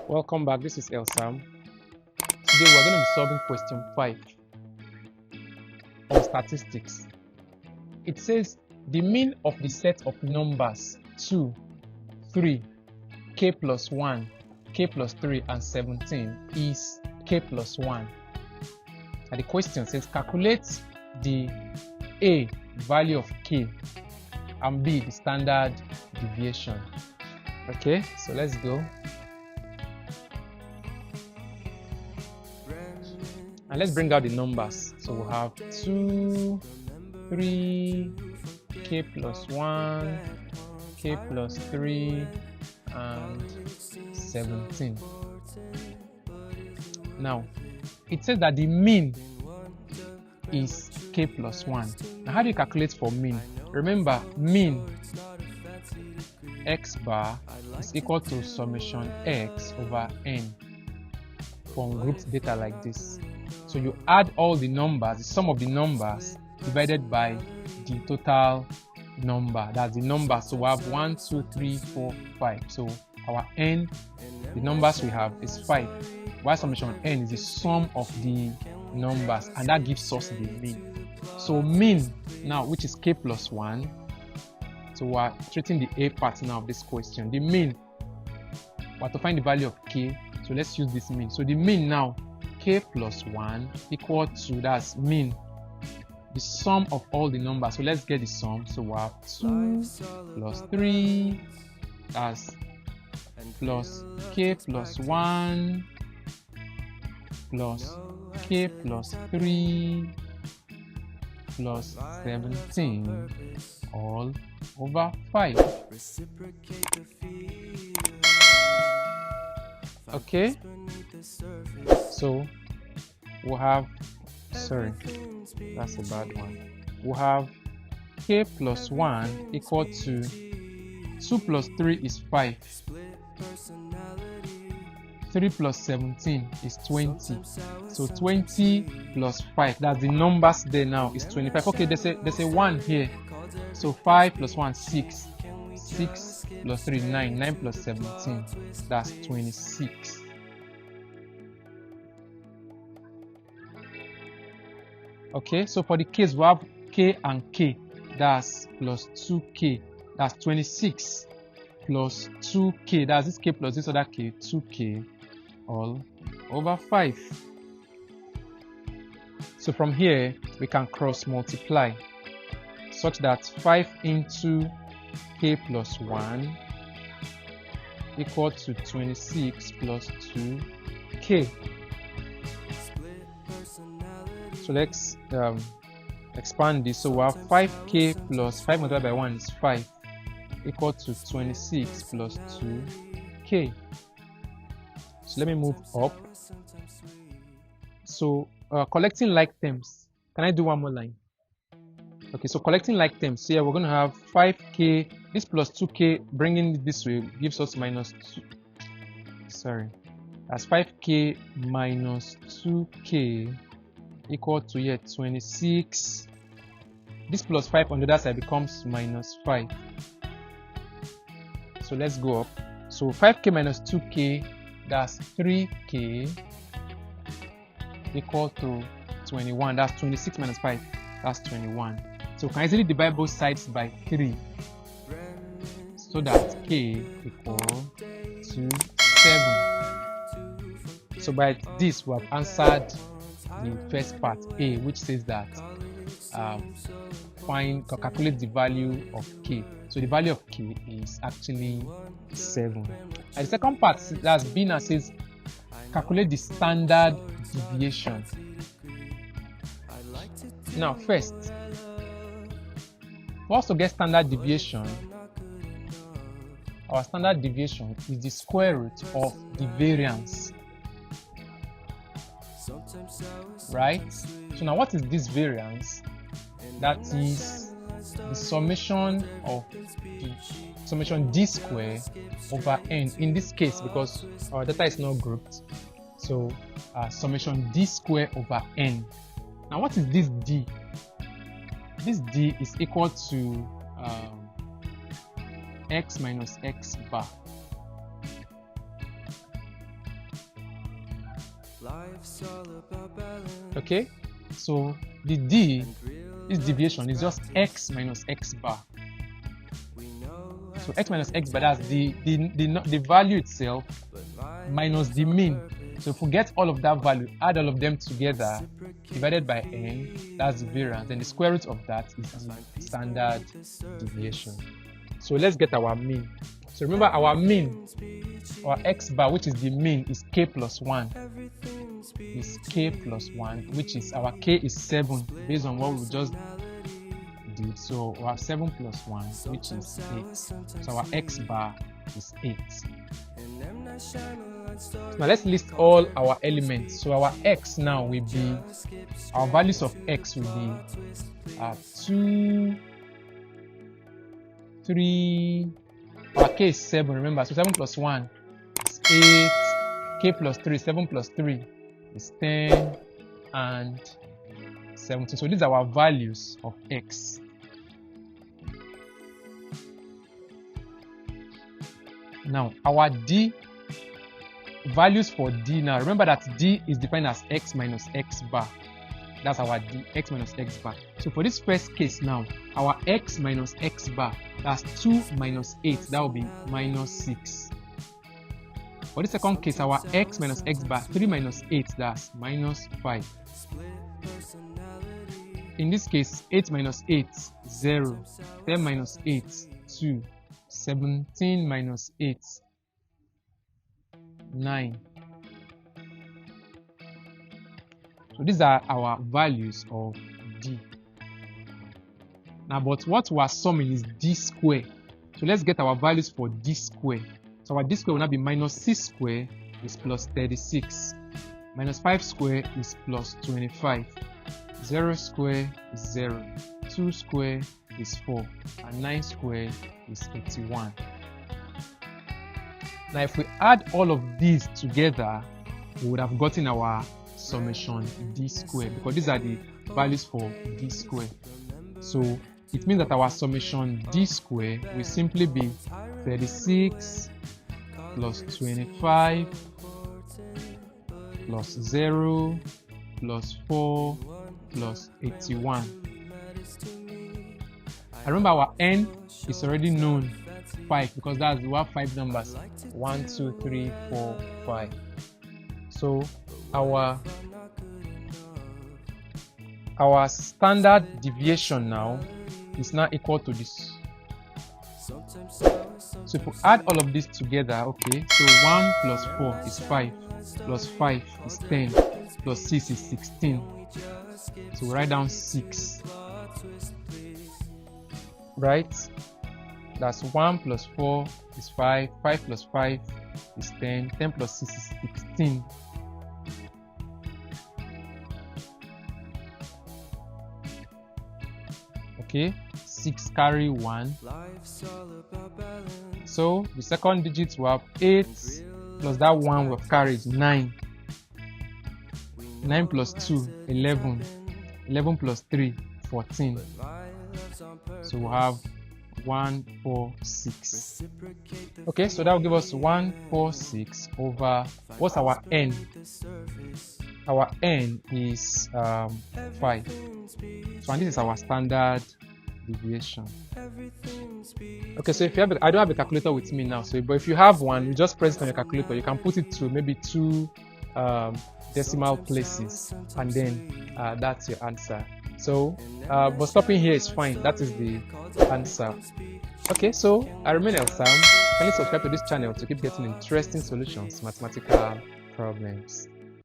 Welcome back, this is Earl Samm. Today we're going to be solving question 5 on statistics. It says the mean of the set of numbers 2, 3, k+1, k+3 and 17 is k+1. And the question says calculate the A, value of k, and B, the standard deviation. Okay, so let's go. And let's bring out the numbers. So we'll have 2, 3, k+1, k+3, and 17. Now, it says that the mean is k+1. Now, how do you calculate for mean? Remember, mean x bar is equal to summation x over n from grouped data like this. So you add all the numbers, the sum of the numbers divided by the total number. That's the number. So we have 1, 2, 3, 4, 5. So our n, the numbers we have is 5. While summation n is the sum of the numbers, and that gives us the mean. So mean now, which is k+1. So we are treating the A part now of this question. The mean, we have to find the value of k. So let's use this mean. So the mean now, k+1 equal to, that's mean, the sum of all the numbers. So let's get the sum. So we have 2 plus 3, that's plus k+1 plus k+3 plus 17 all over 5. Okay, so we'll have, sorry, that's a bad one. We'll have k+1 equal to 2 plus 3 is 5. 3 plus 17 is 20. So 20 plus 5, that's the numbers there now, is 25. Okay, there's a 1 here. So 5 plus 1, 6. 6 plus 3, 9. 9 plus 17, that's 26. Okay, so for the k's, we have k and k, that's plus 2k, that's 26 plus 2k, that's this k plus this other k, 2k all over 5. So from here, we can cross multiply such that 5 into k+1 equal to 26 plus 2k. So let's expand this. So we have 5k plus 5 multiplied by 1 is 5 equal to 26 plus 2k. So let me move up. So collecting like terms. Can I do one more line? Okay, so collecting like terms. So here we're going to have 5k, this plus 2k, bringing it this way gives us minus 2. Sorry, that's 5k minus 2k equal to here 26. This plus 5 on the other side becomes minus 5. So let's go up. So 5k minus 2k, that's 3k equal to 21. That's 26 minus 5, that's 21. So we can easily divide both sides by 3 so that k equal to 7. So by this we have answered the first part A, which says that calculate the value of k. So the value of k is actually 7. And the second part, that's B, now says calculate the standard deviation. Now first, we also get standard deviation. Our standard deviation is the square root of the variance. Right? So now what is this variance? That is the summation of the summation d square over n. In this case, because our data is not grouped, so summation d square over n. Now what is this d? This d is equal to x minus x bar. Okay, so the D, this deviation is just x minus x bar. So x minus x bar, that's the value itself minus the mean. So if we get all of that value, add all of them together, divided by n, that's the variance. Then the square root of that is the standard deviation. So let's get our mean. So remember our mean, our x bar, which is the mean, is k+1. Is k+1, which is our k is 7 based on what we just did. So we have 7 plus 1, which is 8. So our x bar is 8. Now let's list all our elements. So our x now will be, our values of x will be 2, 3, our k is 7, remember, so 7 plus 1 is 8, k plus 3, 7 plus 3 is 10, and 17. So these are our values of x. Now our d, values for d now, remember that d is defined as x minus x bar. That's our d, x minus x bar. So for this first case now, our x minus x bar, that's 2 minus 8, that will be minus 6. For the second case, our x minus x bar, 3 minus 8, that's minus 5. In this case, 8 minus 8, 0. 10 minus 8, 2. 17 minus 8, 9. So these are our values of d. Now, but what we are summing is d square. So let's get our values for d square. So our d square will now be minus 6 square is plus 36. Minus 5 square is plus 25. 0 square is 0. 2 square is 4. And 9 square is 81. Now if we add all of these together, we would have gotten our summation d square, because these are the values for d square. So it means that our summation d square will simply be 36 plus 25 plus 0 plus 4 plus 81. I remember our n is already known, 5, because that's, we have 5 numbers, 1, 2, 3, 4, 5. So our standard deviation now is now equal to this. So if we add all of this together, okay, so 1 plus 4 is 5, plus 5 is 10, plus 6 is 16. So we write down 6. Right? That's 1 plus 4 is 5, 5 plus 5 is 10, 10 plus 6 is 16. Okay, 6 carry 1. So the second digit we have 8 plus that 1 we have carried 9. 9 plus 2, 11. 11 plus 3, 14. So we have 1, 4, 6. Okay, so that will give us 1, 4, 6 over, what's our n? Our n is 5. So and this is our standard deviation. Okay, so if you have, I don't have a calculator with me now, so but if you have one, you just press it on your calculator. You can put it to maybe 2 decimal places, and then that's your answer. So but stopping here is fine. That is the answer. Okay, so I remain Earl Samm. Kindly subscribe to this channel to keep getting interesting solutions to mathematical problems.